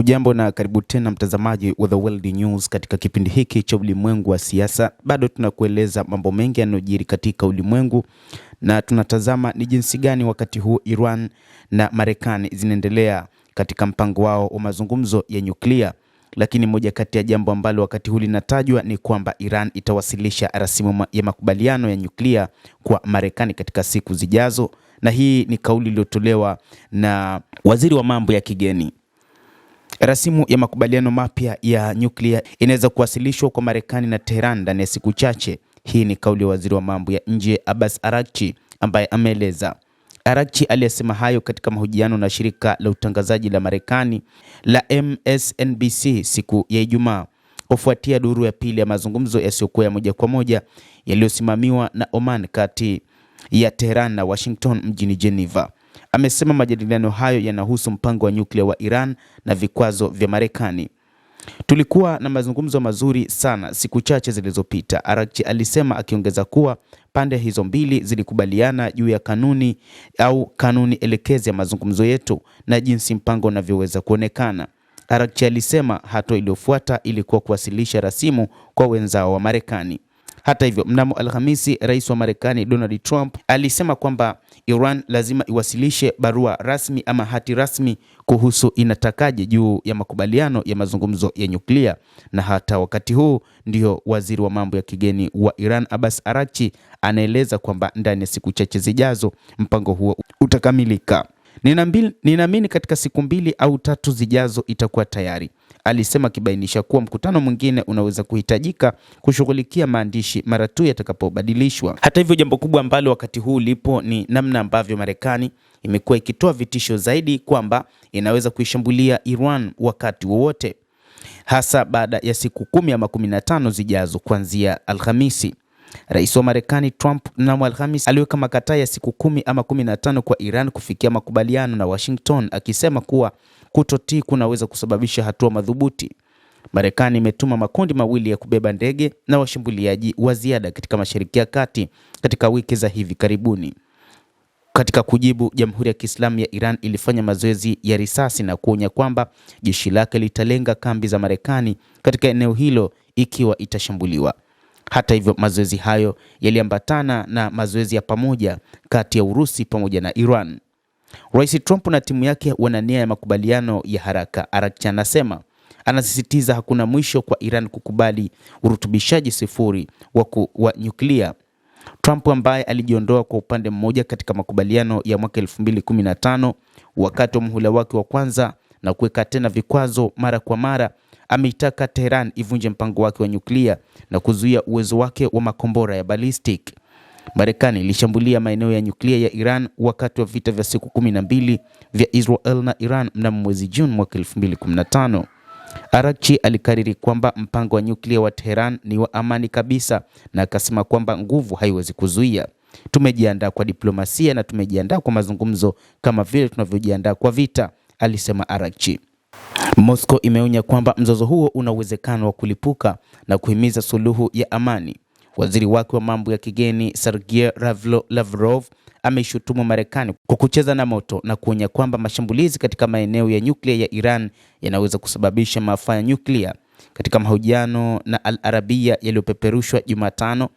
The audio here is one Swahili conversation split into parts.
Hujambo na karibu tena mtazamaji wa The World News. Katika kipindi hiki cha ulimwengu wa siasa, bado tunakueleza mambo mengi yanayojiri katika ulimwengu na tunatazama ni jinsi gani wakati huu Iran na Marekani zinaendelea katika mpango wao wa mazungumzo ya nyuklia. Lakini moja kati ya jambo ambalo wakati huu linatajwa ni kwamba Iran itawasilisha rasimu ya makubaliano ya nyuklia kwa Marekani katika siku zijazo, na hii ni kauli iliyotolewa na waziri wa mambo ya kigeni. Rasimu ya makubaliano mapya ya nyuklia inaweza kuwasilishwa kwa Marekani na Tehran ndani ya siku chache. Hii ni kauli ya waziri wa mambo ya nje Abbas Araghchi ambaye ameeleza. Araghchi aliyesema hayo katika mahojiano na shirika la utangazaji la Marekani la MSNBC siku ya Ijumaa, kufuatia duru ya pili ya mazungumzo yasiyokuwa ya moja kwa moja yaliyosimamiwa na Oman kati ya Tehran na Washington mjini Geneva. Amesema majadiliano hayo yanahusu mpango wa nyuklia wa Iran na vikwazo vya Marekani. Tulikuwa na mazungumzo mazuri sana siku chache zilizopita, Araghchi alisema, akiongeza kuwa pande hizo mbili zilikubaliana juu ya kanuni elekezi ya mazungumzo yetu na jinsi mpango unavyoweza kuonekana. Araghchi alisema hatua iliyofuata ilikuwa kuwasilisha rasimu kwa wenzao wa Marekani. Hata hivyo, mnamo Alhamisi, rais wa Marekani Donald Trump alisema kwamba Iran lazima iwasilishe barua rasmi ama hati rasmi kuhusu inatakaje juu ya makubaliano ya mazungumzo ya nyuklia, na hata wakati huu ndio waziri wa mambo ya kigeni wa Iran Abbas Araghchi anaeleza kwamba ndani ya siku chache zijazo mpango huo utakamilika. Ninaamini katika siku 2 au 3 zijazo itakuwa tayari, alisema, akibainisha kuwa mkutano mwingine unaweza kuhitajika kushughulikia maandishi mara tu yatakapobadilishwa. Hata hivyo, jambo kubwa ambalo wakati huu lipo ni namna ambavyo Marekani imekuwa ikitoa vitisho zaidi kwamba inaweza kuishambulia Iran wakati wowote, hasa baada ya siku 10 ama 15 zijazo kuanzia Alhamisi. Rais wa Marekani Trump mnamo Alhamisi aliweka makataa ya siku 10 ama 15 kwa Iran kufikia makubaliano na Washington, akisema kuwa kutotii kunaweza kusababisha hatua madhubuti. Marekani imetuma makundi mawili ya kubeba ndege na washambuliaji wa ziada katika Mashariki ya Kati katika wiki za hivi karibuni. Katika kujibu, Jamhuri ya Kiislamu ya Iran ilifanya mazoezi ya risasi na kuonya kwamba jeshi lake litalenga kambi za Marekani katika eneo hilo ikiwa itashambuliwa. Hata hivyo, mazoezi hayo yaliambatana na mazoezi ya pamoja kati ya Urusi pamoja na Iran. Rais Trump na timu yake wana nia ya makubaliano ya haraka, Araghchi anasema. Anasisitiza hakuna mwisho kwa Iran kukubali urutubishaji sifuri wa nyuklia. Trump ambaye alijiondoa kwa upande mmoja katika makubaliano ya mwaka 2015 wakati wa muhula wake wa kwanza na kuweka tena vikwazo mara kwa mara, ameitaka Tehran ivunje mpango wake wa nyuklia na kuzuia uwezo wake wa makombora ya ballistic. Marekani ilishambulia maeneo ya nyuklia ya Iran wakati wa vita vya siku 12 vya Israel na Iran mnamo mwezi Juni mwaka 2015. Araghchi alikariri kwamba mpango wa nyuklia wa Tehran ni wa amani kabisa, na akasema kwamba nguvu haiwezi kuzuia. Tumejiandaa kwa diplomasia na tumejiandaa kwa mazungumzo kama vile tunavyojiandaa kwa vita, alisema Araghchi. Moscow imeonya kwamba mzozo huo una uwezekano wa kulipuka na kuhimiza suluhu ya amani. Waziri wake wa mambo ya kigeni Sergei Lavrov ameishutumu Marekani kwa kucheza na moto na kuonya kwamba mashambulizi katika maeneo ya nyuklia ya Iran yanaweza kusababisha maafa ya nyuklia. Katika mahojiano na Al Arabiya yaliyopeperushwa Jumatano,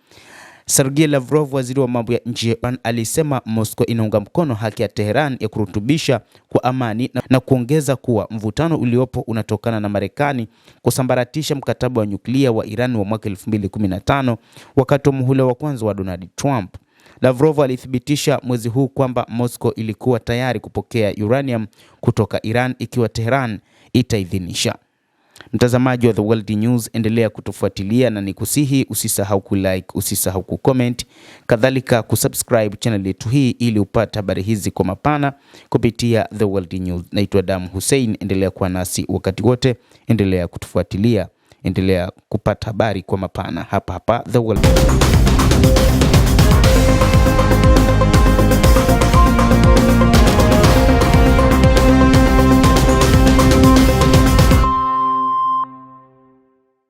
Sergei Lavrov, waziri wa mambo ya nje ya Iran, alisema Moscow inaunga mkono haki ya Tehran ya kurutubisha kwa amani na kuongeza kuwa mvutano uliopo unatokana na Marekani kusambaratisha mkataba wa nyuklia wa Iran wa mwaka 2015 wakati wa muhula wa kwanza wa Donald Trump. Lavrov alithibitisha mwezi huu kwamba Moscow ilikuwa tayari kupokea uranium kutoka Iran ikiwa Tehran itaidhinisha. Mtazamaji wa The World News, endelea kutufuatilia na nikusihi usisahau kulike, usisahau kucomment, kadhalika kusubscribe channel yetu hii ili upate habari hizi kwa mapana kupitia The World News. Naitwa Adam Hussein, endelea kuwa nasi wakati wote, endelea kutufuatilia, endelea kupata habari kwa mapana hapa The World News.